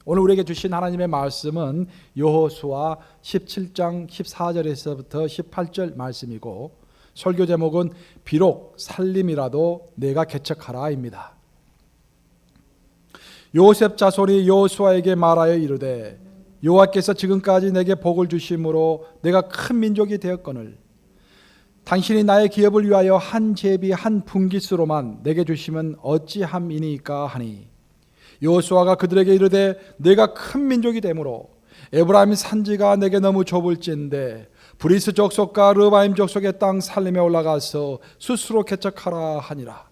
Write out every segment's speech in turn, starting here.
오늘 우리에게 주신 하나님의 말씀은 여호수아 17장 14절에서부터 18절 말씀이고, 설교 제목은 비록 살림이라도 내가 개척하라입니다. 요셉 자손이 여호수아에게 말하여 이르되 여호와께서 지금까지 내게 복을 주심으로 내가 큰 민족이 되었거늘 당신이 나의 기업을 위하여 한 제비 한 분깃으로만 내게 주시면 어찌함이니까 하니, 여호수아가 그들에게 이르되 내가 큰 민족이 되므로 에브라임 산지가 내게 너무 좁을진데 브리스 족속과 르바임 족속의 땅 살림에 올라가서 스스로 개척하라 하니라.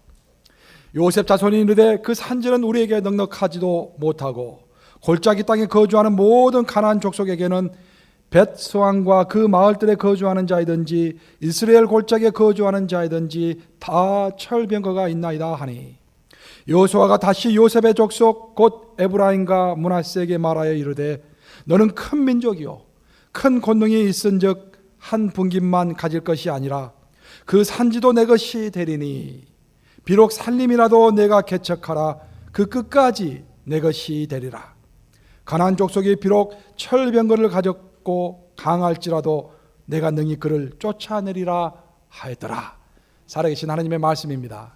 요셉 자손이 이르되 그 산지는 우리에게 넉넉하지도 못하고 골짜기 땅에 거주하는 모든 가나안 족속에게는 벳수왕과 그 마을들에 거주하는 자이든지 이스라엘 골짜기에 거주하는 자이든지 다 철병거가 있나이다 하니, 여호수아가 다시 요셉의 족속 곧 에브라임과 므낫세에게 말하여 이르되 너는 큰 민족이요 큰 권능이 있은즉 한 분깃만 가질 것이 아니라 그 산지도 내 것이 되리니 비록 살림이라도 내가 개척하라 그 끝까지 내 것이 되리라. 가나안 족속이 비록 철병거를 가졌고 강할지라도 내가 능히 그를 쫓아내리라 하였더라. 살아계신 하나님의 말씀입니다.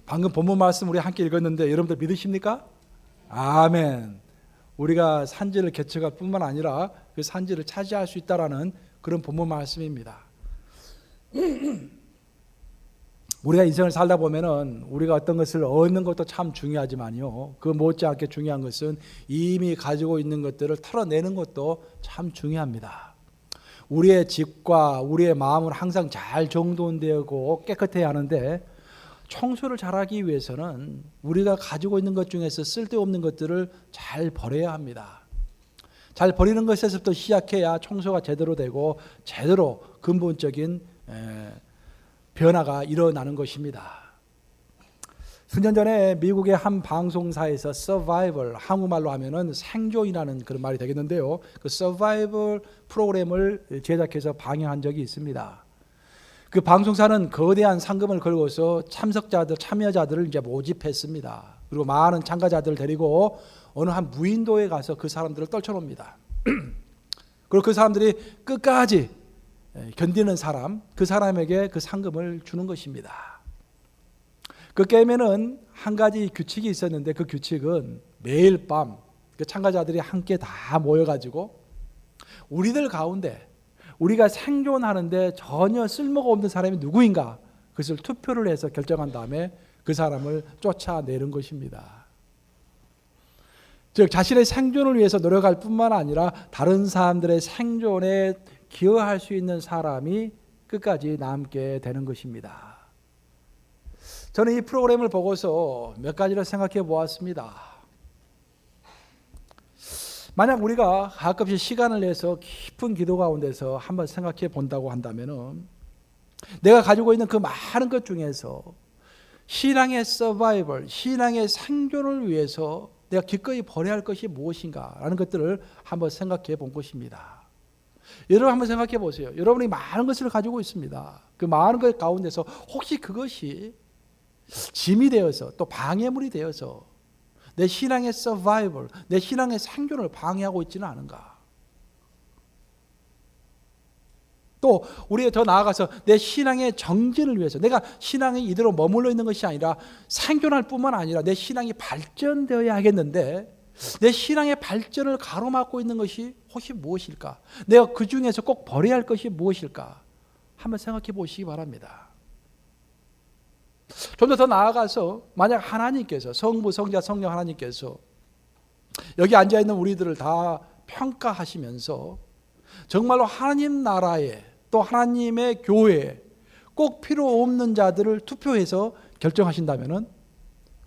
방금 본문 말씀 우리 함께 읽었는데 여러분들 믿으십니까? 아멘. 우리가 산지를 개척할 뿐만 아니라 그 산지를 차지할 수 있다라는 그런 본문 말씀입니다. 우리가 인생을 살다 보면은 우리가 어떤 것을 얻는 것도 참 중요하지만요, 그 못지않게 중요한 것은 이미 가지고 있는 것들을 털어내는 것도 참 중요합니다. 우리의 집과 우리의 마음을 항상 잘 정돈되고 깨끗해야 하는데, 청소를 잘하기 위해서는 우리가 가지고 있는 것 중에서 쓸데없는 것들을 잘 버려야 합니다. 잘 버리는 것에서부터 시작해야 청소가 제대로 되고 제대로 근본적인 변화가 일어나는 것입니다. 수년 전에 미국의 한 방송사에서 서바이벌, 한국말로 하면은 생존이라는 그런 말이 되겠는데요, 그 서바이벌 프로그램을 제작해서 방영한 적이 있습니다. 그 방송사는 거대한 상금을 걸고서 참여자들을 이제 모집했습니다. 그리고 많은 참가자들을 데리고 어느 한 무인도에 가서 그 사람들을 떨쳐놉니다. 그리고 그 사람들이 끝까지 견디는 사람, 그 사람에게 그 상금을 주는 것입니다. 그 게임에는 한 가지 규칙이 있었는데, 그 규칙은 매일 밤 그 참가자들이 함께 다 모여가지고 우리들 가운데 우리가 생존하는데 전혀 쓸모가 없는 사람이 누구인가, 그것을 투표를 해서 결정한 다음에 그 사람을 쫓아내는 것입니다. 즉 자신의 생존을 위해서 노력할 뿐만 아니라 다른 사람들의 생존에 기여할 수 있는 사람이 끝까지 남게 되는 것입니다. 저는 이 프로그램을 보고서 몇 가지를 생각해 보았습니다. 만약 우리가 가끔씩 시간을 내서 깊은 기도 가운데서 한번 생각해 본다고 한다면, 내가 가지고 있는 그 많은 것 중에서 신앙의 서바이벌, 신앙의 생존을 위해서 내가 기꺼이 버려야 할 것이 무엇인가 라는 것들을 한번 생각해 본 것입니다. 여러분 한번 생각해 보세요. 여러분이 많은 것을 가지고 있습니다. 그 많은 것 가운데서 혹시 그것이 짐이 되어서 또 방해물이 되어서 내 신앙의 서바이벌, 내 신앙의 생존을 방해하고 있지는 않은가? 또 우리가 더 나아가서 내 신앙의 정진을 위해서, 내가 신앙이 이대로 머물러 있는 것이 아니라 생존할 뿐만 아니라 내 신앙이 발전되어야 하겠는데, 내 신앙의 발전을 가로막고 있는 것이 혹시 무엇일까? 내가 그 중에서 꼭 버려야 할 것이 무엇일까? 한번 생각해 보시기 바랍니다. 좀 더 나아가서 만약 하나님께서, 성부, 성자, 성령 하나님께서 여기 앉아있는 우리들을 다 평가하시면서 정말로 하나님 나라에 또 하나님의 교회에 꼭 필요 없는 자들을 투표해서 결정하신다면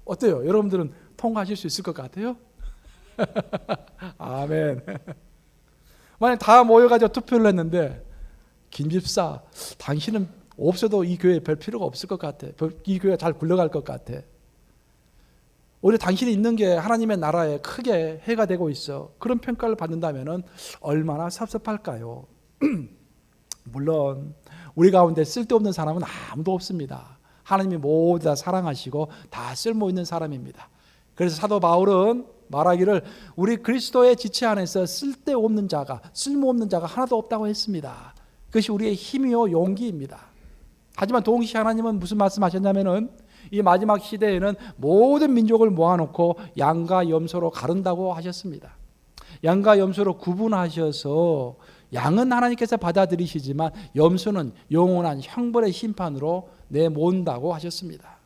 어때요? 여러분들은 통과하실 수 있을 것 같아요? 아멘. 만약 다 모여가지고 투표를 했는데, 김 집사 당신은 없어도 이 교회에 별 필요가 없을 것 같아, 이 교회가 잘 굴러갈 것 같아, 오히려 당신이 있는 게 하나님의 나라에 크게 해가 되고 있어, 그런 평가를 받는다면 얼마나 섭섭할까요? 물론 우리 가운데 쓸데없는 사람은 아무도 없습니다. 하나님이 모두 다 사랑하시고 다 쓸모 있는 사람입니다. 그래서 사도 바울은 말하기를 우리 그리스도의 지체 안에서 쓸데없는 자가, 쓸모없는 자가 하나도 없다고 했습니다. 그것이 우리의 힘이요 용기입니다. 하지만 동시에 하나님은 무슨 말씀하셨냐면은 이 마지막 시대에는 모든 민족을 모아놓고 양과 염소로 가른다고 하셨습니다. 양과 염소로 구분하셔서 양은 하나님께서 받아들이시지만 염소는 영원한 형벌의 심판으로 내몬다고 하셨습니다.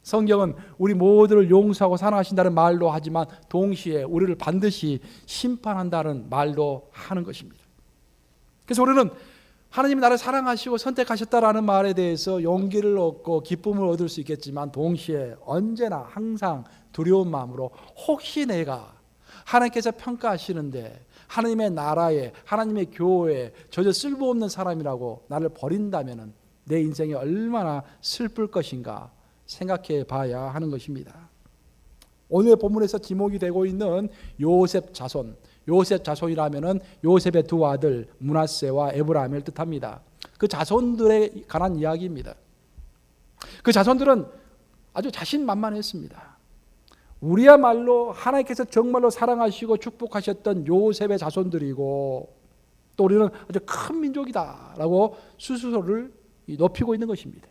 성경은 우리 모두를 용서하고 사랑하신다는 말도 하지만 동시에 우리를 반드시 심판한다는 말도 하는 것입니다. 그래서 우리는 하나님이 나를 사랑하시고 선택하셨다라는 말에 대해서 용기를 얻고 기쁨을 얻을 수 있겠지만 동시에 언제나 항상 두려운 마음으로 혹시 내가 하나님께서 평가하시는데 하나님의 나라에 하나님의 교회에 저저 쓸모없는 사람이라고 나를 버린다면 내 인생이 얼마나 슬플 것인가 생각해 봐야 하는 것입니다. 오늘 본문에서 지목이 되고 있는 요셉 자손, 요셉 자손이라면은 요셉의 두 아들 므낫세와 에브라임을 뜻합니다. 그 자손들에 관한 이야기입니다. 그 자손들은 아주 자신만만했습니다. 우리야말로 하나님께서 정말로 사랑하시고 축복하셨던 요셉의 자손들이고 또 우리는 아주 큰 민족이다라고 스스로를 높이고 있는 것입니다.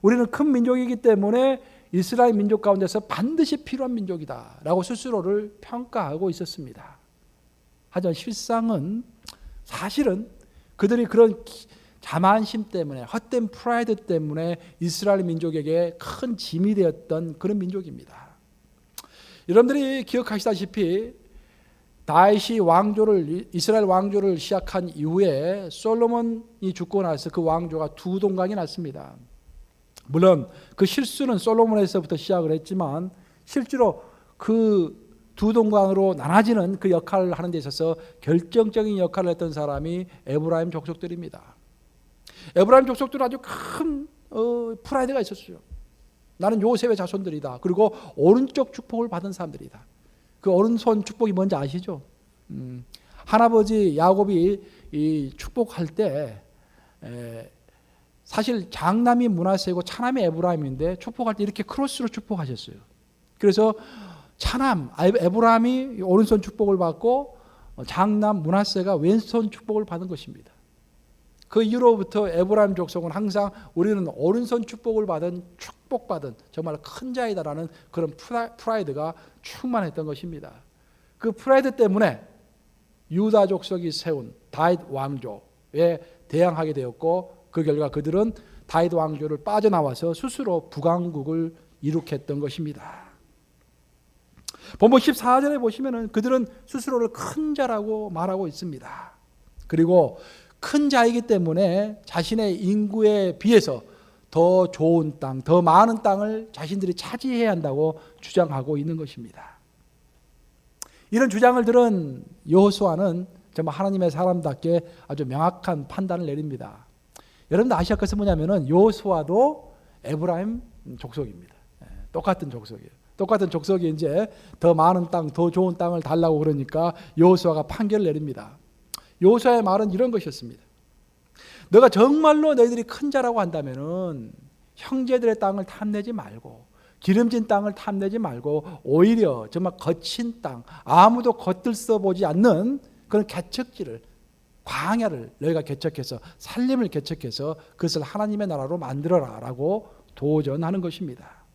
우리는 큰 민족이기 때문에 이스라엘 민족 가운데서 반드시 필요한 민족이다라고 스스로를 평가하고 있었습니다. 하지만 실상은 사실은 그들이 그런 자만심 때문에 헛된 프라이드 때문에 이스라엘 민족에게 큰 짐이 되었던 그런 민족입니다. 여러분들이 기억하시다시피 다윗이 이스라엘 왕조를 시작한 이후에 솔로몬이 죽고 나서 그 왕조가 두 동강이 났습니다. 물론 그 실수는 솔로몬에서부터 시작을 했지만 실제로 그 두 동강으로 나눠지는 그 역할을 하는 데 있어서 결정적인 역할을 했던 사람이 에브라임 족속들입니다. 에브라임 족속들은 아주 큰 프라이드가 있었어요. 나는 요셉의 자손들이다. 그리고 오른쪽 축복을 받은 사람들이다. 그 오른손 축복이 뭔지 아시죠? 할아버지 야곱이 이 축복할 때 사실 장남이 므낫세고 차남이 에브라임인데 축복할 때 이렇게 크로스로 축복하셨어요. 그래서 차남 에브라임이 오른손 축복을 받고 장남 므낫세가 왼손 축복을 받은 것입니다. 그 이후로부터 에브라임 족속은 항상 우리는 오른손 축복받은 정말 큰 자이다라는 그런 프라이드가 충만했던 것입니다. 그 프라이드 때문에 유다 족속이 세운 다윗 왕조에 대항하게 되었고 그 결과 그들은 다윗 왕조를 빠져나와서 스스로 북왕국을 이룩했던 것입니다. 본문 14절에 보시면은 그들은 스스로를 큰 자라고 말하고 있습니다. 그리고 큰 자이기 때문에 자신의 인구에 비해서 더 좋은 땅, 더 많은 땅을 자신들이 차지해야 한다고 주장하고 있는 것입니다. 이런 주장을 들은 여호수아는 정말 하나님의 사람답게 아주 명확한 판단을 내립니다. 여러분들 아셔야 할 것은 뭐냐면은 여호수아도 에브라임 족속입니다. 똑같은 족속이에요. 똑같은 족속이 이제 더 많은 땅, 더 좋은 땅을 달라고 그러니까 여호수아가 판결을 내립니다. 여호수아의 말은 이런 것이었습니다. 너가 정말로 너희들이 큰 자라고 한다면은 형제들의 땅을 탐내지 말고 기름진 땅을 탐내지 말고 오히려 정말 거친 땅, 아무도 겉들써 보지 않는 그런 개척지를 광야를 너희가 개척해서 살림을 개척해서 그것을 하나님의 나라로 만들어라라고 도전하는 것입니다.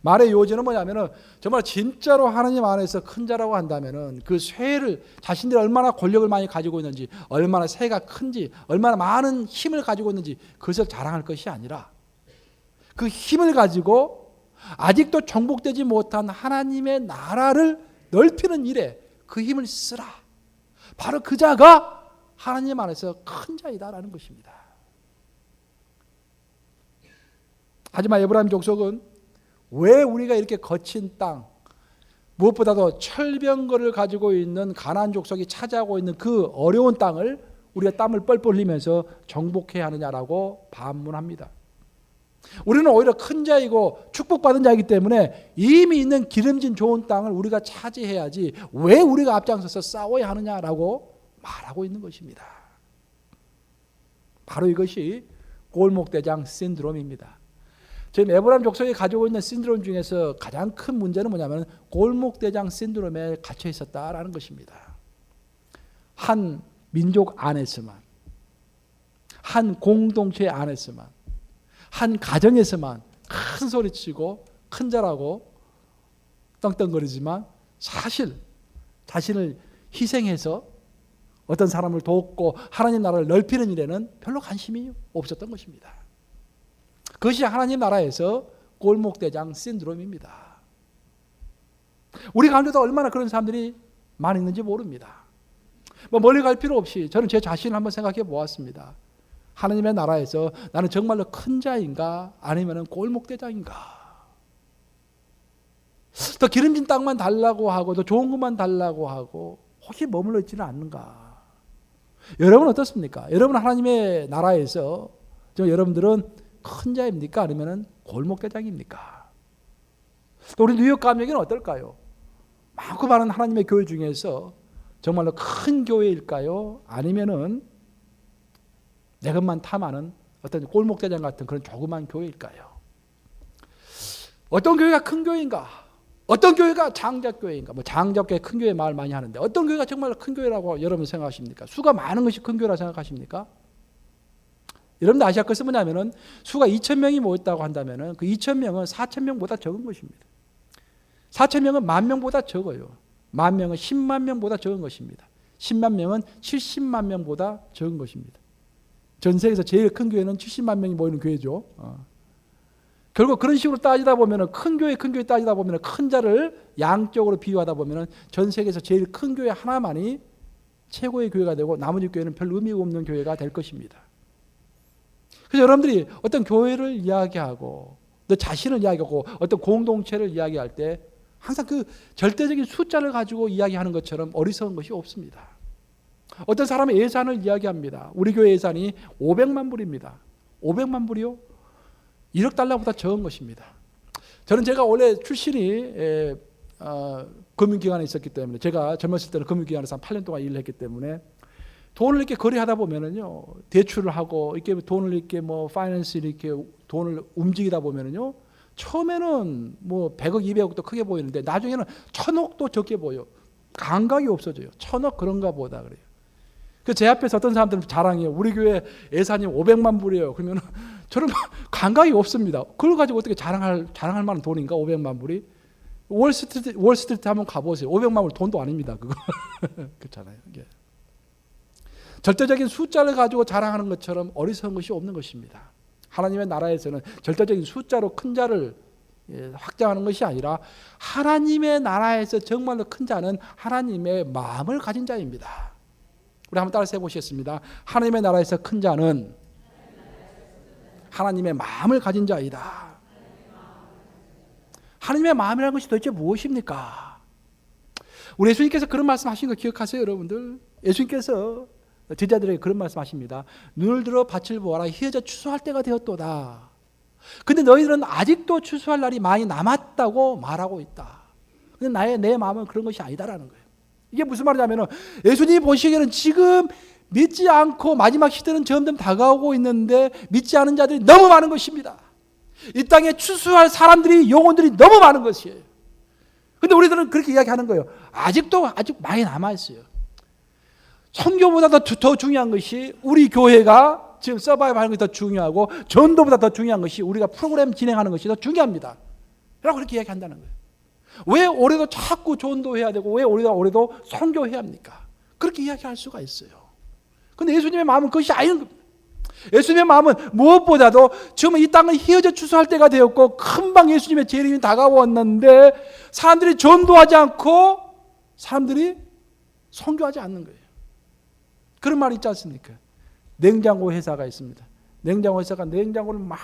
말의 요지는 뭐냐면은 정말 진짜로 하나님 안에서 큰 자라고 한다면은 그 쇠를 자신들이 얼마나 권력을 많이 가지고 있는지, 얼마나 쇠가 큰지, 얼마나 많은 힘을 가지고 있는지 그것을 자랑할 것이 아니라 그 힘을 가지고 아직도 정복되지 못한 하나님의 나라를 넓히는 일에 그 힘을 쓰라. 바로 그 자가 하나님 안에서 큰 자이다라는 것입니다. 하지만 에브라임 족속은 왜 우리가 이렇게 거친 땅, 무엇보다도 철병거를 가지고 있는 가나안 족속이 차지하고 있는 그 어려운 땅을 우리가 땀을 뻘뻘 흘리면서 정복해야 하느냐라고 반문합니다. 우리는 오히려 큰 자이고 축복받은 자이기 때문에 이미 있는 기름진 좋은 땅을 우리가 차지해야지 왜 우리가 앞장서서 싸워야 하느냐라고 말하고 있는 것입니다. 바로 이것이 골목대장 신드롬입니다. 지금 에브라임 족속이 가지고 있는 신드롬 중에서 가장 큰 문제는 뭐냐면 골목대장 신드롬에 갇혀 있었다라는 것입니다. 한 민족 안에서만, 한 공동체 안에서만, 한 가정에서만 큰 소리치고 큰 자라고 떵떵거리지만 사실 자신을 희생해서 어떤 사람을 돕고 하나님 나라를 넓히는 일에는 별로 관심이 없었던 것입니다. 그것이 하나님 나라에서 골목대장 신드롬입니다. 우리 가운데도 얼마나 그런 사람들이 많이 있는지 모릅니다. 멀리 갈 필요 없이 저는 제 자신을 한번 생각해 보았습니다. 하나님의 나라에서 나는 정말로 큰 자인가 아니면 골목대장인가? 더 기름진 땅만 달라고 하고 더 좋은 것만 달라고 하고 혹시 머물러 있지는 않는가? 여러분 어떻습니까? 여러분 하나님의 나라에서 여러분들은 큰 자입니까? 아니면 골목대장입니까? 또 우리 뉴욕 감역은 어떨까요? 많고 많은 하나님의 교회 중에서 정말로 큰 교회일까요? 아니면은 내 것만 탐하는 어떤 골목대장 같은 그런 조그만 교회일까요? 어떤 교회가 큰 교회인가? 어떤 교회가 장작교회인가? 장작교회 큰 교회 말 많이 하는데 어떤 교회가 정말 큰 교회라고 여러분 생각하십니까? 수가 많은 것이 큰 교회라고 생각하십니까? 여러분들 아시아 것은 뭐냐면은 수가 2,000명이 모였다고 한다면은 그 2,000명은 4,000명보다 적은 것입니다. 4,000명은 10,000명보다 적어요. 10,000명은 10만 명보다 적은 것입니다. 10만 명은 70만 명보다 적은 것입니다. 전 세계에서 제일 큰 교회는 70만 명이 모이는 교회죠. 결국 그런 식으로 따지다 보면은 큰 교회 따지다 보면은 큰 자를 양쪽으로 비유하다 보면은 전 세계에서 제일 큰 교회 하나만이 최고의 교회가 되고 나머지 교회는 별 의미가 없는 교회가 될 것입니다. 그래서 여러분들이 어떤 교회를 이야기하고 너 자신을 이야기하고 어떤 공동체를 이야기할 때 항상 그 절대적인 숫자를 가지고 이야기하는 것처럼 어리석은 것이 없습니다. 어떤 사람의 예산을 이야기합니다. 우리 교회 예산이 500만 불입니다. 500만 불이요? 1억 달러보다 적은 것입니다. 제가 원래 출신이 금융기관에 있었기 때문에 제가 젊었을 때는 금융기관에서 한 8년 동안 일을 했기 때문에 돈을 이렇게 거래하다 보면은요, 대출을 하고 이렇게 돈을 이렇게 파이낸스 이렇게 돈을 움직이다 보면은요, 처음에는 100억, 200억도 크게 보이는데 나중에는 1,000억도 적게 보여. 감각이 없어져요. 1,000억 그런가 보다 그래요. 그 제 앞에서 어떤 사람들은 자랑해요. 우리 교회 예산이 500만 불이에요. 그러면 저는 감각이 없습니다. 그걸 가지고 어떻게 자랑할 만한 돈인가? 500만 불이? 월스트리트 한번 가보세요. 500만 불 돈도 아닙니다. 그거 그렇잖아요. 이게. 절대적인 숫자를 가지고 자랑하는 것처럼 어리석은 것이 없는 것입니다. 하나님의 나라에서는 절대적인 숫자로 큰 자를 확장하는 것이 아니라 하나님의 나라에서 정말로 큰 자는 하나님의 마음을 가진 자입니다. 우리 한번 따라서 해보시겠습니다. 하나님의 나라에서 큰 자는 하나님의 마음을 가진 자이다. 하나님의 마음이라는 것이 도대체 무엇입니까? 우리 예수님께서 그런 말씀하신 거 기억하세요, 여러분들? 예수님께서 제자들에게 그런 말씀하십니다. 눈을 들어 밭을 보아라. 희어져 추수할 때가 되었도다. 근데 너희들은 아직도 추수할 날이 많이 남았다고 말하고 있다. 근데 내 마음은 그런 것이 아니다라는 거예요. 이게 무슨 말이냐면 예수님이 보시기에는 지금 믿지 않고 마지막 시대는 점점 다가오고 있는데 믿지 않은 자들이 너무 많은 것입니다. 이 땅에 추수할 사람들이 영혼들이 너무 많은 것이에요. 근데 우리들은 그렇게 이야기하는 거예요. 아직 많이 남아있어요. 선교보다 더 중요한 것이 우리 교회가 지금 서바이브 하는 것이 더 중요하고 전도보다 더 중요한 것이 우리가 프로그램 진행하는 것이 더 중요합니다. 라고 그렇게 이야기한다는 거예요. 왜 올해도 자꾸 전도해야 되고 왜 올해도 선교해야 합니까? 그렇게 이야기할 수가 있어요. 그런데 예수님의 마음은 그것이 아닌 겁니다. 예수님의 마음은 무엇보다도 지금 이 땅을 희어져 추수할 때가 되었고 금방 예수님의 재림이 다가왔는데 사람들이 전도하지 않고 사람들이 선교하지 않는 거예요. 그런 말이 있지 않습니까? 냉장고 회사가 있습니다. 냉장고 회사가 냉장고를 막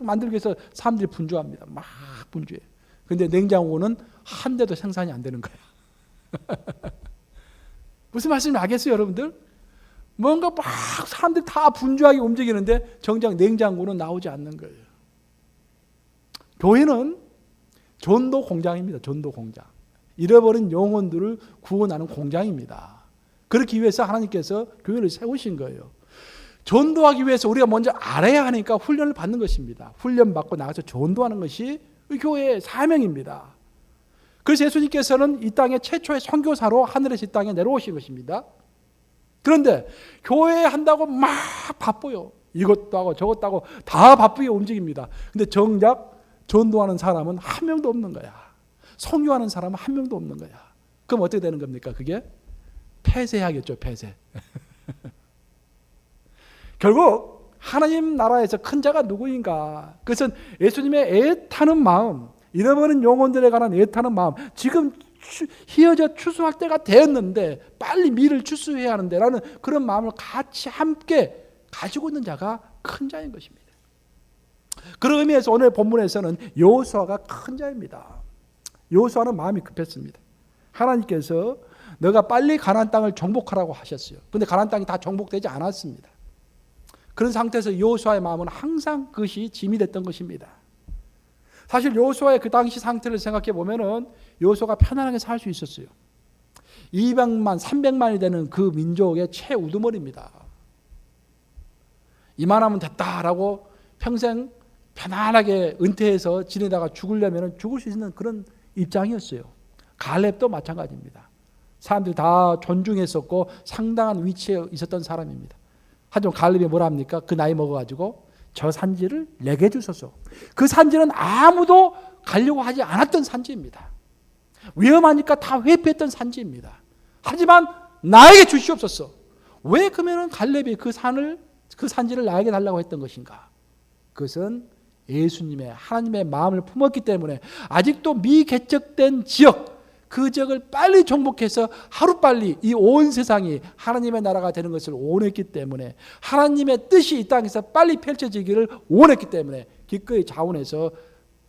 만들기 위해서 사람들이 분주합니다. 막 분주해요. 그런데 냉장고는 한 대도 생산이 안 되는 거예요. 무슨 말씀인지 알겠어요, 여러분들? 뭔가 막 사람들이 다 분주하게 움직이는데 정작 냉장고는 나오지 않는 거예요. 교회는 전도 공장입니다. 전도 공장. 잃어버린 영혼들을 구원하는 공장입니다. 그렇기 위해서 하나님께서 교회를 세우신 거예요. 전도하기 위해서 우리가 먼저 알아야 하니까 훈련을 받는 것입니다. 훈련 받고 나가서 전도하는 것이 교회의 사명입니다. 그래서 예수님께서는 이 땅의 최초의 선교사로 하늘에서 이 땅에 내려오신 것입니다. 그런데 교회 한다고 막 바빠요. 이것도 하고 저것도 하고 다 바쁘게 움직입니다. 근데 정작 전도하는 사람은 한 명도 없는 거야. 선교하는 사람은 한 명도 없는 거야. 그럼 어떻게 되는 겁니까? 그게 폐쇄하겠죠. 폐쇄. 결국 하나님 나라에서 큰 자가 누구인가? 그것은 예수님의 애타는 마음, 잃어버린 영혼들에 관한 애타는 마음, 지금 희어져 추수할 때가 되었는데 빨리 미를 추수해야 하는데 라는 그런 마음을 같이 함께 가지고 있는 자가 큰 자인 것입니다. 그런 의미에서 오늘 본문에서는 여호수아가 큰 자입니다. 여호수아는 마음이 급했습니다. 하나님께서 너가 빨리 가나안 땅을 정복하라고 하셨어요. 그런데 가나안 땅이 다 정복되지 않았습니다. 그런 상태에서 여호수아의 마음은 항상 그것이 짐이 됐던 것입니다. 사실 여호수아의 그 당시 상태를 생각해 보면은 여호수아가 편안하게 살 수 있었어요. 200만, 300만이 되는 그 민족의 최우두머리입니다. 이만하면 됐다라고 평생 편안하게 은퇴해서 지내다가 죽으려면 죽을 수 있는 그런 입장이었어요. 갈렙도 마찬가지입니다. 사람들이 다 존중했었고 상당한 위치에 있었던 사람입니다. 하지만 갈렙이 뭐라 합니까? 그 나이 먹어가지고 저 산지를 내게 주소서. 그 산지는 아무도 가려고 하지 않았던 산지입니다. 위험하니까 다 회피했던 산지입니다. 하지만 나에게 주시옵소서. 왜 그러면 갈렙이 그 산지를 나에게 달라고 했던 것인가? 그것은 예수님의 하나님의 마음을 품었기 때문에 아직도 미개척된 지역, 그 지역을 빨리 정복해서 하루빨리 이 온 세상이 하나님의 나라가 되는 것을 원했기 때문에 하나님의 뜻이 이 땅에서 빨리 펼쳐지기를 원했기 때문에 기꺼이 자원해서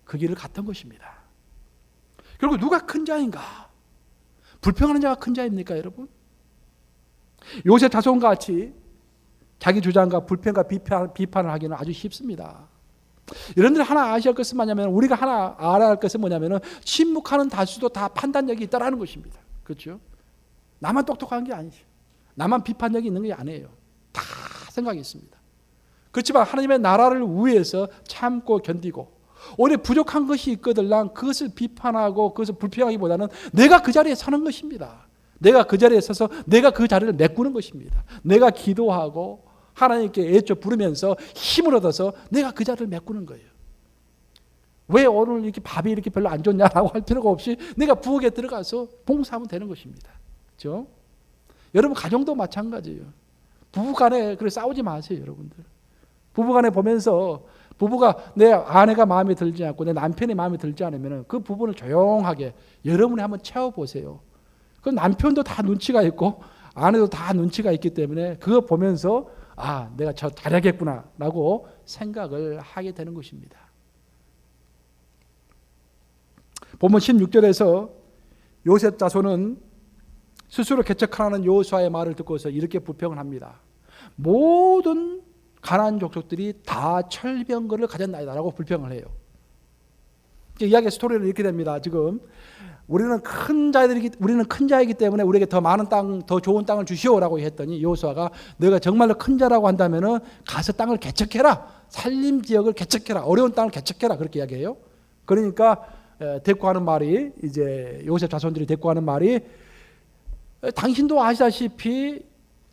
그 길을 갔던 것입니다. 결국 누가 큰 자인가? 불평하는 자가 큰 자입니까, 여러분? 요셉 자손과 같이 자기 주장과 불평과 비판을 하기는 아주 쉽습니다. 여러분들 하나 아셔야 할 것은 뭐냐면, 우리가 하나 알아야 할 것은 뭐냐면 침묵하는 다수도 다 판단력이 있다라는 것입니다. 그렇죠? 나만 똑똑한 게 아니죠. 나만 비판력이 있는 게 아니에요. 다 생각이 있습니다. 그렇지만 하나님의 나라를 위해서 참고 견디고, 오히려 부족한 것이 있거들랑 그것을 비판하고 그것을 불평하기보다는 내가 그 자리에 서는 것입니다. 내가 그 자리에 서서 내가 그 자리를 메꾸는 것입니다. 내가 기도하고 하나님께 애써 부르면서 힘을 얻어서 내가 그 자리를 메꾸는 거예요. 왜 오늘 이렇게 밥이 이렇게 별로 안 좋냐라고 할 필요가 없이 내가 부엌에 들어가서 봉사하면 되는 것입니다. 그렇죠? 여러분 가정도 마찬가지예요. 부부간에 그래 싸우지 마세요, 여러분들. 부부간에 보면서 부부가 내 아내가 마음에 들지 않고 내 남편이 마음에 들지 않으면 그 부분을 조용하게 여러분이 한번 채워보세요. 그 남편도 다 눈치가 있고 아내도 다 눈치가 있기 때문에 그거 보면서 아, 내가 저 잘하겠구나 라고 생각을 하게 되는 것입니다. 본문 16절에서 요셉 자손은 스스로 개척하라는 여호수아의 말을 듣고서 이렇게 불평을 합니다. 모든 가나안 족속들이 다 철병거를 가졌나이다라고 불평을 해요. 이야기의 스토리는 이렇게 됩니다. 지금 우리는 큰 자이기 때문에 우리에게 더 많은 땅, 더 좋은 땅을 주시오라고 했더니 여호수아가 너가 정말로 큰 자라고 한다면은 가서 땅을 개척해라. 산림 지역을 개척해라. 어려운 땅을 개척해라. 그렇게 이야기해요. 그러니까 대꾸하는 말이, 이제 요셉 자손들이 대꾸하는 말이, 당신도 아시다시피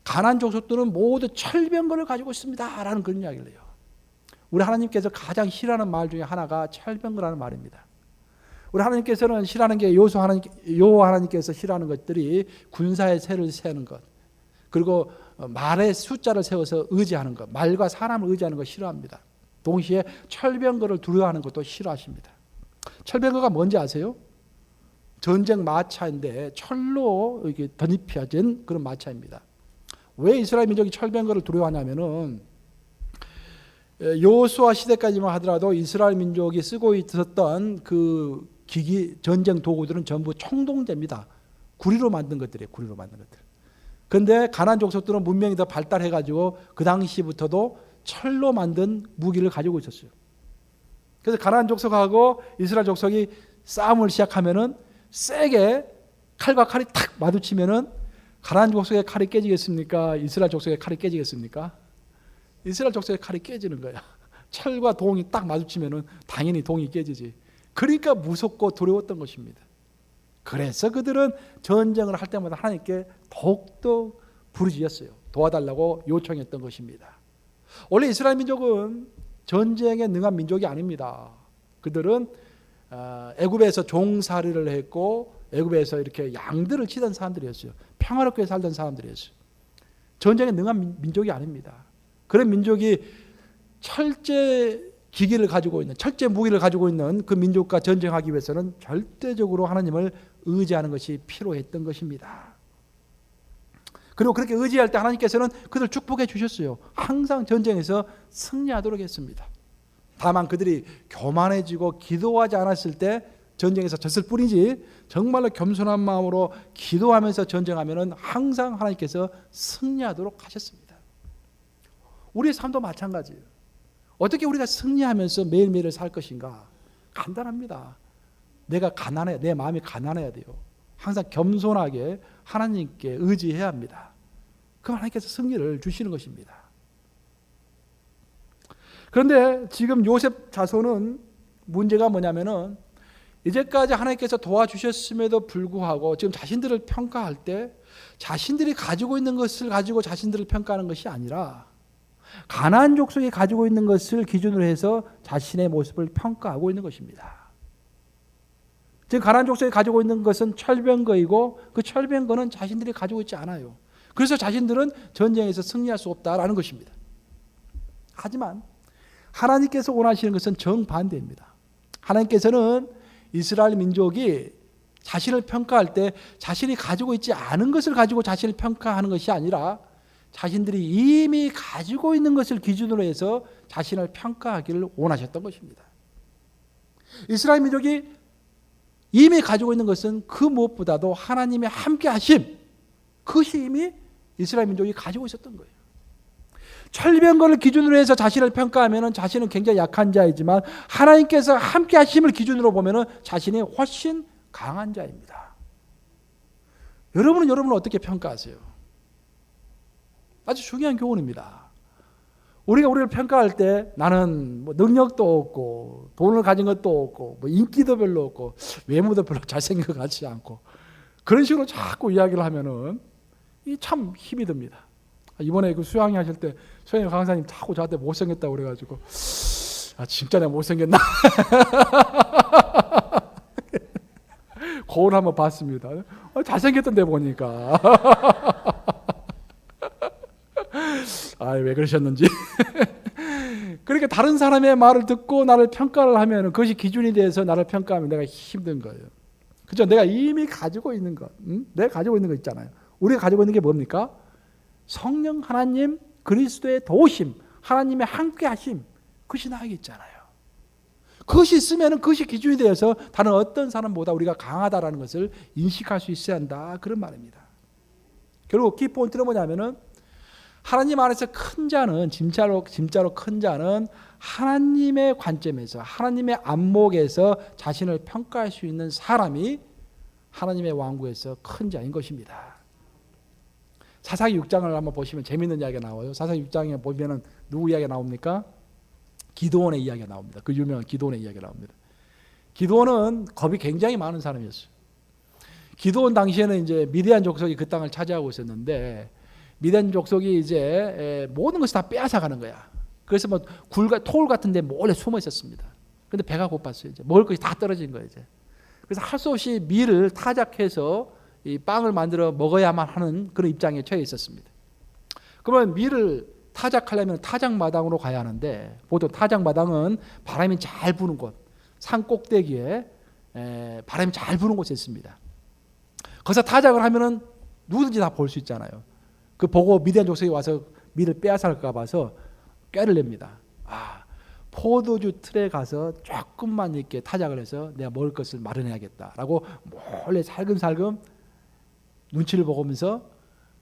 가나안 족속들은 모두 철병거를 가지고 있습니다라는 그런 이야기를 해요. 우리 하나님께서 가장 싫어하는 말 중에 하나가 철병거라는 말입니다. 우리 하나님께서는 싫어하는 게 여호와 하나님께서 싫어하는 것들이 군사의 세를 세우는 것, 그리고 말의 숫자를 세워서 의지하는 것, 말과 사람을 의지하는 것 싫어합니다. 동시에 철병거를 두려워하는 것도 싫어하십니다. 철병거가 뭔지 아세요? 전쟁 마차인데 철로 이렇게 덧입혀진 그런 마차입니다. 왜 이스라엘 민족이 철병거를 두려워하냐면은 여호수아 시대까지만 하더라도 이스라엘 민족이 쓰고 있었던 그 기기 전쟁 도구들은 전부 청동제입니다. 구리로 만든 것들이에요. 구리로 만든 것들. 그런데 가나안 족속들은 문명이 더 발달해가지고 그 당시부터도 철로 만든 무기를 가지고 있었어요. 그래서 가나안 족속하고 이스라엘 족속이 싸움을 시작하면은 세게 칼과 칼이 탁 마주치면은 가나안 족속의 칼이 깨지겠습니까? 이스라엘 족속의 칼이 깨지겠습니까? 이스라엘 족속의 칼이 깨지는 거야. 철과 동이 딱 마주치면은 당연히 동이 깨지지. 그러니까 무섭고 두려웠던 것입니다. 그래서 그들은 전쟁을 할 때마다 하나님께 더욱더 부르짖었어요. 도와달라고 요청했던 것입니다. 원래 이스라엘 민족은 전쟁에 능한 민족이 아닙니다. 그들은 애굽에서 종살이를 했고 애굽에서 이렇게 양들을 치던 사람들이었어요. 평화롭게 살던 사람들이었어요. 전쟁에 능한 민족이 아닙니다. 그런 민족이 철제 기기를 가지고 있는, 철제 무기를 가지고 있는 그 민족과 전쟁하기 위해서는 절대적으로 하나님을 의지하는 것이 필요했던 것입니다. 그리고 그렇게 의지할 때 하나님께서는 그들 축복해 주셨어요. 항상 전쟁에서 승리하도록 했습니다. 다만 그들이 교만해지고 기도하지 않았을 때 전쟁에서 졌을 뿐이지, 정말로 겸손한 마음으로 기도하면서 전쟁하면은 항상 하나님께서 승리하도록 하셨습니다. 우리의 삶도 마찬가지예요. 어떻게 우리가 승리하면서 매일매일을 살 것인가? 간단합니다. 내가 가난해, 내 마음이 가난해야 돼요. 항상 겸손하게 하나님께 의지해야 합니다. 그럼 하나님께서 승리를 주시는 것입니다. 그런데 지금 요셉 자손은 문제가 뭐냐면은 이제까지 하나님께서 도와주셨음에도 불구하고 지금 자신들을 평가할 때 자신들이 가지고 있는 것을 가지고 자신들을 평가하는 것이 아니라 가나안 족속이 가지고 있는 것을 기준으로 해서 자신의 모습을 평가하고 있는 것입니다. 지금 가나안 족속이 가지고 있는 것은 철병거이고 그 철병거는 자신들이 가지고 있지 않아요. 그래서 자신들은 전쟁에서 승리할 수 없다라는 것입니다. 하지만 하나님께서 원하시는 것은 정반대입니다. 하나님께서는 이스라엘 민족이 자신을 평가할 때 자신이 가지고 있지 않은 것을 가지고 자신을 평가하는 것이 아니라 자신들이 이미 가지고 있는 것을 기준으로 해서 자신을 평가하기를 원하셨던 것입니다. 이스라엘 민족이 이미 가지고 있는 것은 그 무엇보다도 하나님의 함께 하심, 그것이 이미 이스라엘 민족이 가지고 있었던 거예요. 철병거를 기준으로 해서 자신을 평가하면 자신은 굉장히 약한 자이지만 하나님께서 함께 하심을 기준으로 보면 자신이 훨씬 강한 자입니다. 여러분은 어떻게 평가하세요? 아주 중요한 교훈입니다. 우리가 우리를 평가할 때 나는 뭐 능력도 없고 돈을 가진 것도 없고 뭐 인기도 별로 없고 외모도 별로 잘생긴 것 같지 않고 그런 식으로 자꾸 이야기를 하면은 이 참 힘이 듭니다. 이번에 그 수양이 하실 때 수양이 강사님 자꾸 저한테 못생겼다고 그래가지고 진짜 내가 못생겼나? 거울 한번 봤습니다. 잘생겼던데 보니까. 왜 그러셨는지. 그러니까 다른 사람의 말을 듣고 나를 평가를 하면 그것이 기준이 돼서 나를 평가하면 내가 힘든 거예요. 그죠? 내가 이미 가지고 있는 것, 내가 가지고 있는 거 있잖아요. 우리가 가지고 있는 게 뭡니까? 성령 하나님, 그리스도의 도우심, 하나님의 함께 하심, 그것이 나에게 있잖아요. 그것이 있으면 그것이 기준이 되어서 다른 어떤 사람보다 우리가 강하다라는 것을 인식할 수 있어야 한다, 그런 말입니다. 결국 키포인트는 뭐냐면은 하나님 안에서 큰 자는 진짜로 큰 자는 하나님의 관점에서 하나님의 안목에서 자신을 평가할 수 있는 사람이 하나님의 왕국에서 큰 자인 것입니다. 사사기 6장을 한번 보시면 재미있는 이야기가 나와요. 사사기 6장에 보면은 누구 이야기가 나옵니까? 기드온의 이야기가 나옵니다. 그 유명한 기드온의 이야기가 나옵니다. 기드온은 겁이 굉장히 많은 사람이었어요. 기드온 당시에는 이제 미디안 족속이 그 땅을 차지하고 있었는데 미디안 족속이 이제 모든 것을 다 빼앗아가는 거야. 그래서 뭐 돌 같은데 몰래 숨어 있었습니다. 근데 배가 고팠어요. 이제 먹을 것이 다 떨어진 거예요. 이제 그래서 할 수 없이 밀을 타작해서 이 빵을 만들어 먹어야만 하는 그런 입장에 처해 있었습니다. 그러면 밀을 타작하려면 타작마당으로 가야 하는데 보통 타작마당은 바람이 잘 부는 곳, 산 꼭대기에 바람이 잘 부는 곳에 있습니다. 거기서 타작을 하면은 누구든지 다 볼 수 있잖아요. 그 보고 미디안 족속이 와서 밀을 빼앗을까 봐서 꾀를 냅니다. 포도주 틀에 가서 조금만 이렇게 타작을 해서 내가 먹을 것을 마련해야겠다라고 몰래 살금살금 눈치를 보면서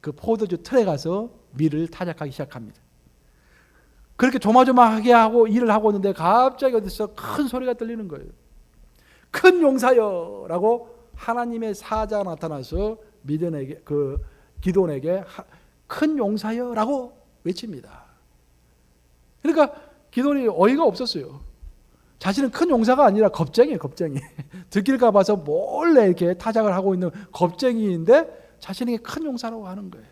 그 포도주 틀에 가서 밀을 타작하기 시작합니다. 그렇게 조마조마하게 하고 일을 하고 있는데 갑자기 어디서 큰 소리가 들리는 거예요. 큰 용사여 라고 하나님의 사자가 나타나서 기드온에게 큰 용사여 라고 외칩니다. 그러니까 기도원이 어이가 없었어요. 자신은 큰 용사가 아니라 겁쟁이에요, 겁쟁이. 들킬까 봐서 몰래 이렇게 타작을 하고 있는 겁쟁이인데 자신에게 큰 용사라고 하는 거예요.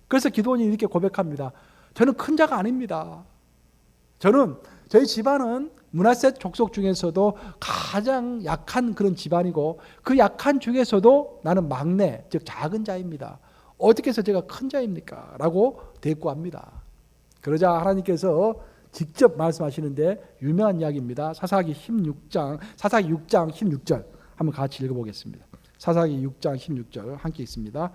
그래서 기도원이 이렇게 고백합니다. 저는 큰 자가 아닙니다. 저희 집안은 므낫세 족속 중에서도 가장 약한 그런 집안이고 그 약한 중에서도 나는 막내, 즉 작은 자입니다. 어떻게 해서 제가 큰 자입니까? 라고 대꾸합니다. 그러자 하나님께서 직접 말씀하시는데 유명한 이야기입니다. 사사기 6장 16절 한번 같이 읽어보겠습니다. 사사기 6장 16절 함께 읽습니다.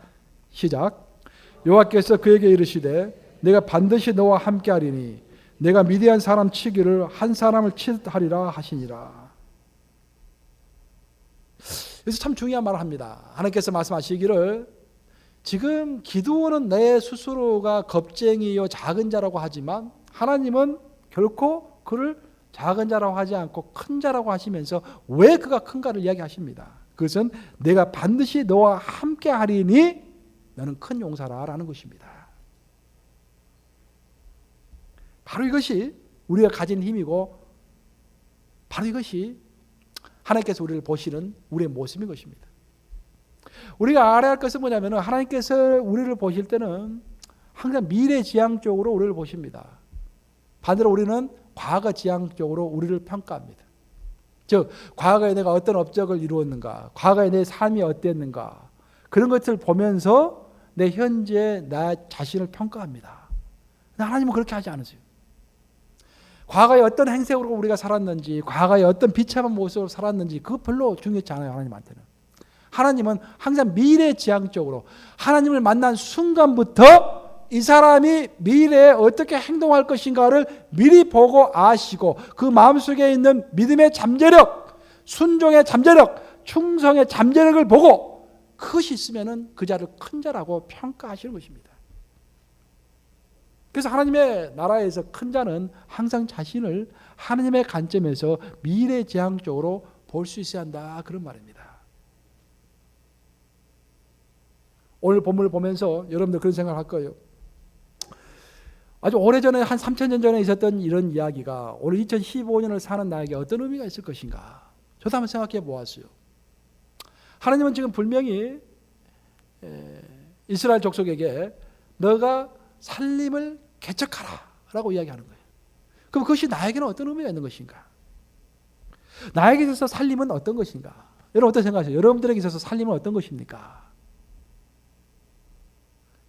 시작. 여호와께서 그에게 이르시되 내가 반드시 너와 함께하리니 내가 미디안 사람 치기를 한 사람을 치하리라 하시니라. 그래서 참 중요한 말을 합니다. 하나님께서 말씀하시기를 지금 기드온은 내 스스로가 겁쟁이요 작은 자라고 하지만 하나님은 결코 그를 작은 자라고 하지 않고 큰 자라고 하시면서 왜 그가 큰가를 이야기하십니다. 그것은 내가 반드시 너와 함께하리니 너는 큰 용사라라는 것입니다. 바로 이것이 우리가 가진 힘이고 바로 이것이 하나님께서 우리를 보시는 우리의 모습인 것입니다. 우리가 알아야 할 것은 뭐냐면 하나님께서 우리를 보실 때는 항상 미래지향적으로 우리를 보십니다. 반대로 우리는 과거지향적으로 우리를 평가합니다. 즉 과거에 내가 어떤 업적을 이루었는가, 과거에 내 삶이 어땠는가 그런 것을 보면서 내 현재 나 자신을 평가합니다. 하나님은 그렇게 하지 않으세요. 과거에 어떤 행색으로 우리가 살았는지, 과거에 어떤 비참한 모습으로 살았는지 그거 별로 중요하지 않아요. 하나님한테는. 하나님은 항상 미래지향적으로 하나님을 만난 순간부터 이 사람이 미래에 어떻게 행동할 것인가를 미리 보고 아시고 그 마음속에 있는 믿음의 잠재력, 순종의 잠재력, 충성의 잠재력을 보고 그것이 있으면 그 자를 큰 자라고 평가하시는 것입니다. 그래서 하나님의 나라에서 큰 자는 항상 자신을 하나님의 관점에서 미래지향적으로 볼 수 있어야 한다 그런 말입니다. 오늘 본문을 보면서 여러분들 그런 생각을 할 거예요. 아주 오래전에 한 3000년 전에 있었던 이런 이야기가 오늘 2015년을 사는 나에게 어떤 의미가 있을 것인가. 저도 한번 생각해 보았어요. 하나님은 지금 분명히 이스라엘 족속에게 너가 살림을 개척하라 라고 이야기하는 거예요. 그럼 그것이 나에게는 어떤 의미가 있는 것인가? 나에게 있어서 살림은 어떤 것인가? 여러분 어떻게 생각하세요? 여러분들에게 있어서 살림은 어떤 것입니까?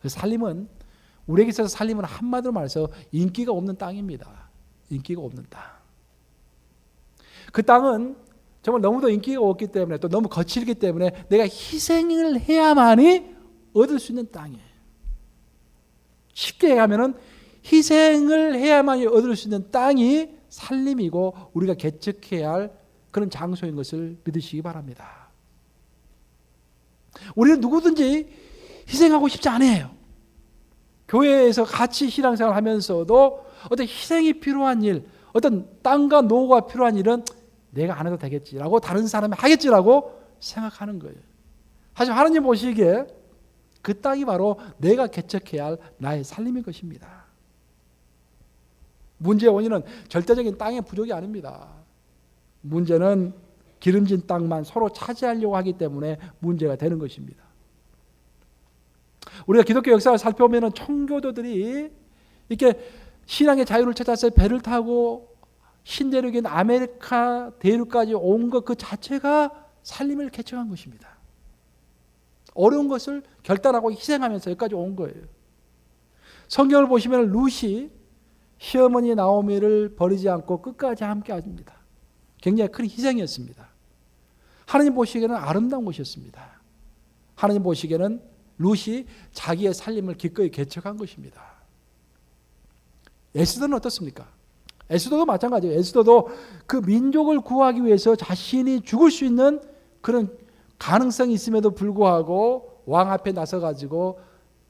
그 살림은 우리에게 있어서 살림은 한마디로 말해서 인기가 없는 땅입니다. 인기가 없는 땅. 그 땅은 정말 너무도 인기가 없기 때문에 또 너무 거칠기 때문에 내가 희생을 해야만이 얻을 수 있는 땅이에요. 쉽게 얘기하면 희생을 해야만이 얻을 수 있는 땅이 살림이고 우리가 개척해야 할 그런 장소인 것을 믿으시기 바랍니다. 우리는 누구든지 희생하고 싶지 않아요. 교회에서 같이 신앙생활을 하면서도 어떤 희생이 필요한 일, 어떤 땅과 노후가 필요한 일은 내가 안 해도 되겠지라고 다른 사람이 하겠지라고 생각하는 거예요. 하지만 하나님 보시기에 그 땅이 바로 내가 개척해야 할 나의 살림인 것입니다. 문제의 원인은 절대적인 땅의 부족이 아닙니다. 문제는 기름진 땅만 서로 차지하려고 하기 때문에 문제가 되는 것입니다. 우리가 기독교 역사를 살펴보면 청교도들이 이렇게 신앙의 자유를 찾아서 배를 타고 신대륙인 아메리카 대륙까지 온 것 그 자체가 살림을 개척한 것입니다. 어려운 것을 결단하고 희생하면서 여기까지 온 거예요. 성경을 보시면 룻이 시어머니 나오미를 버리지 않고 끝까지 함께 합니다. 굉장히 큰 희생이었습니다. 하나님 보시기에는 아름다운 것이었습니다. 하나님 보시기에는 룻이 자기의 살림을 기꺼이 개척한 것입니다. 에스더는 어떻습니까? 에스더도 마찬가지예요. 에스더도 그 민족을 구하기 위해서 자신이 죽을 수 있는 그런 가능성이 있음에도 불구하고 왕 앞에 나서가지고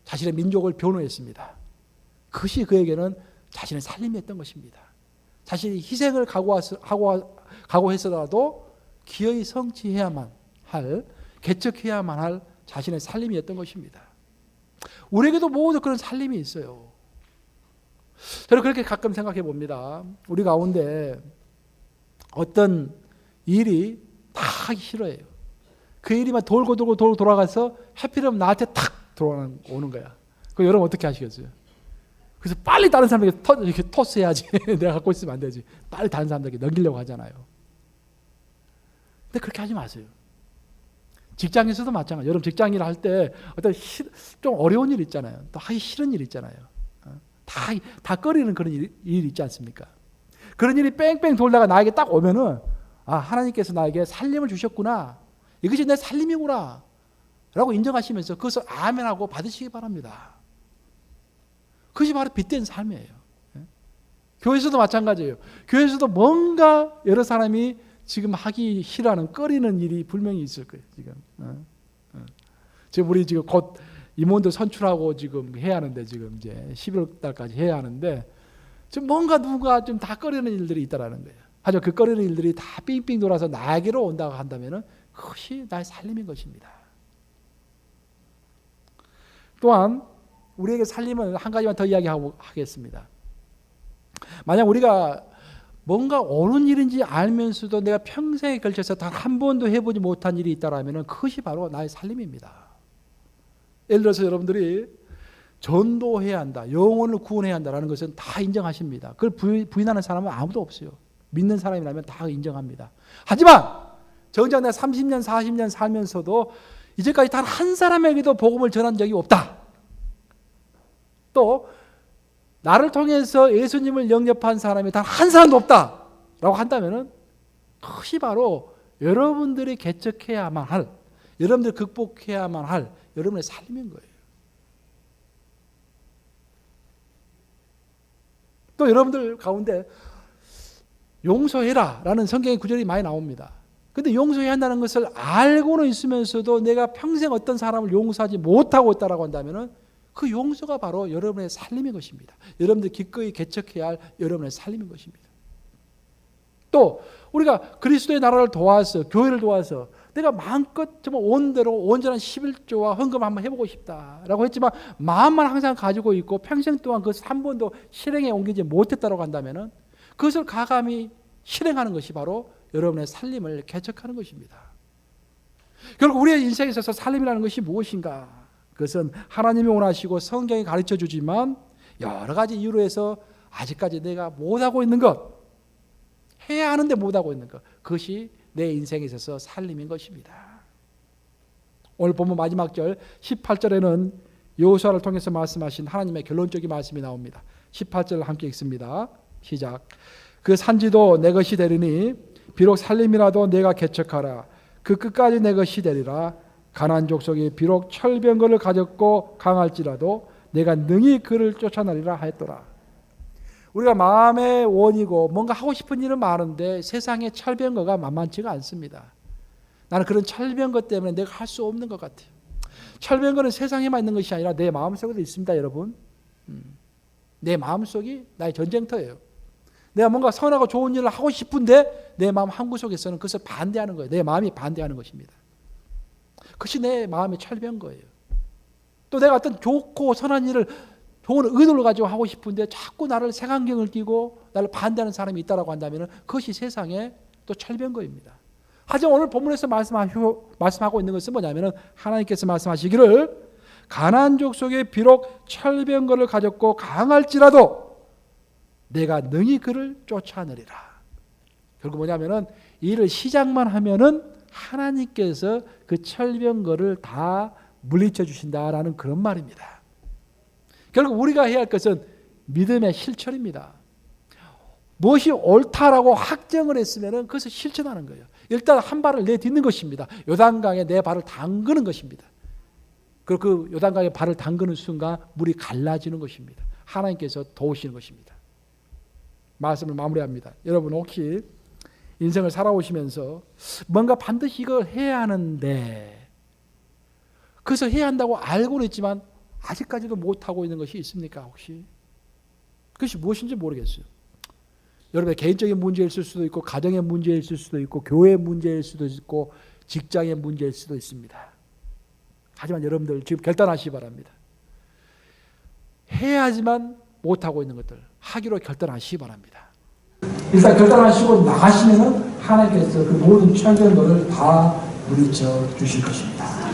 자신의 민족을 변호했습니다. 그것이 그에게는 자신의 살림이었던 것입니다. 자신이 희생을 각오했어도 기어이 성취해야만 할, 개척해야만 할 자신의 살림이었던 것입니다. 우리에게도 모두 그런 살림이 있어요. 저는 그렇게 가끔 생각해 봅니다. 우리 가운데 어떤 일이 다 하기 싫어해요. 그 일이만 돌고 돌아가서 하필이면 나한테 탁 들어오는 거야. 그럼 여러분 어떻게 하시겠어요? 그래서 빨리 다른 사람에게 이렇게 토스해야지. 내가 갖고 있으면 안 되지. 빨리 다른 사람들에게 넘기려고 하잖아요. 근데 그렇게 하지 마세요. 직장에서도 마찬가지. 여러분 직장 일 할 때 어떤 좀 어려운 일 있잖아요. 또 하기 싫은 일 있잖아요. 다 꺼리는 그런 일 있지 않습니까? 그런 일이 뺑뺑 돌다가 나에게 딱 오면은 하나님께서 나에게 살림을 주셨구나. 이것이 내 살림이구나. 라고 인정하시면서 그것을 아멘하고 받으시기 바랍니다. 그것이 바로 빗된 삶이에요. 교회에서도 마찬가지예요. 교회에서도 뭔가 여러 사람이 지금 하기 싫어하는 꺼리는 일이 분명히 있을 거예요. 지금 우리 지금 곧 임원들 선출하고 지금 해야 하는데 지금 이제 11월 달까지 해야 하는데 지금 뭔가 누가 좀 다 꺼리는 일들이 있다라는 거예요. 하지만 그 꺼리는 일들이 다 삥삥 돌아서 나에게로 온다고 한다면은 그것이 나의 살림인 것입니다. 또한 우리에게 살림은 한 가지만 더 이야기하겠습니다. 만약 우리가 뭔가 옳은 일인지 알면서도 내가 평생에 걸쳐서 단 한 번도 해보지 못한 일이 있다라면 그것이 바로 나의 살림입니다. 예를 들어서 여러분들이 전도해야 한다, 영혼을 구원해야 한다라는 것은 다 인정하십니다. 그걸 부인하는 사람은 아무도 없어요. 믿는 사람이라면 다 인정합니다. 하지만 정작 내가 30년, 40년 살면서도 이제까지 단 한 사람에게도 복음을 전한 적이 없다. 또 나를 통해서 예수님을 영접한 사람이 단 한 사람도 없다라고 한다면 그것이 바로 여러분들이 개척해야만 할, 여러분들이 극복해야만 할 여러분의 삶인 거예요. 또 여러분들 가운데 용서해라 라는 성경의 구절이 많이 나옵니다. 그런데 용서해야 한다는 것을 알고는 있으면서도 내가 평생 어떤 사람을 용서하지 못하고 있다고 한다면 그 용서가 바로 여러분의 살림인 것입니다. 여러분들 기꺼이 개척해야 할 여러분의 살림인 것입니다. 또 우리가 그리스도의 나라를 도와서 교회를 도와서 내가 마음껏 정말 온대로 온전한 11조와 헌금 한번 해보고 싶다라고 했지만 마음만 항상 가지고 있고 평생 동안 그것을 한 번도 실행에 옮기지 못했다고 한다면 그것을 가감히 실행하는 것이 바로 여러분의 살림을 개척하는 것입니다. 결국 우리의 인생에 있어서 살림이라는 것이 무엇인가? 그것은 하나님이 원하시고 성경이 가르쳐 주지만 여러 가지 이유로 해서 아직까지 내가 못하고 있는 것, 해야 하는데 못하고 있는 것, 그것이 내 인생에 있어서 살림인 것입니다. 오늘 본문 마지막 절 18절에는 여호수아를 통해서 말씀하신 하나님의 결론적인 말씀이 나옵니다. 18절을 함께 읽습니다. 시작. 그 산지도 내 것이 되리니 비록 살림이라도 내가 개척하라. 그 끝까지 내 것이 되리라. 가나안 족속이 비록 철병거를 가졌고 강할지라도 내가 능히 그를 쫓아내리라 하였더라. 우리가 마음의 원이고 뭔가 하고 싶은 일은 많은데 세상에 철병거가 만만치가 않습니다. 나는 그런 철병거 때문에 내가 할 수 없는 것 같아요. 철병거는 세상에만 있는 것이 아니라 내 마음속에도 있습니다, 여러분. 내 마음속이 나의 전쟁터예요. 내가 뭔가 선하고 좋은 일을 하고 싶은데 내 마음 한구석에서는 그것을 반대하는 거예요. 내 마음이 반대하는 것입니다. 그것이 내 마음의 철병거예요. 또 내가 어떤 좋고 선한 일을 좋은 의도를 가지고 하고 싶은데 자꾸 나를 색안경을 끼고 나를 반대하는 사람이 있다고 한다면 그것이 세상의 또 철병거입니다. 하지만 오늘 본문에서 말씀하고 있는 것은 뭐냐면 하나님께서 말씀하시기를 가나안 족속에 비록 철병거를 가졌고 강할지라도 내가 능히 그를 쫓아내리라. 결국 뭐냐면은 일을 시작만 하면은 하나님께서 그 철병거를 다 물리쳐 주신다라는 그런 말입니다. 결국 우리가 해야 할 것은 믿음의 실천입니다. 무엇이 옳다라고 확정을 했으면 그것을 실천하는 거예요. 일단 한 발을 내딛는 것입니다. 요단강에 내 발을 담그는 것입니다. 그리고 그 요단강에 발을 담그는 순간 물이 갈라지는 것입니다. 하나님께서 도우시는 것입니다. 말씀을 마무리합니다. 여러분 혹시 인생을 살아오시면서 뭔가 반드시 이걸 해야 하는데 그래서 해야 한다고 알고는 있지만 아직까지도 못하고 있는 것이 있습니까? 혹시? 그것이 무엇인지 모르겠어요. 여러분의 개인적인 문제일 수도 있고 가정의 문제일 수도 있고 교회의 문제일 수도 있고 직장의 문제일 수도 있습니다. 하지만 여러분들 지금 결단하시기 바랍니다. 해야지만 못하고 있는 것들 하기로 결단하시기 바랍니다. 일단 결단하시고 나가시면은 하나님께서 그 모든 취향적인 것을 다 물리쳐 주실 것입니다.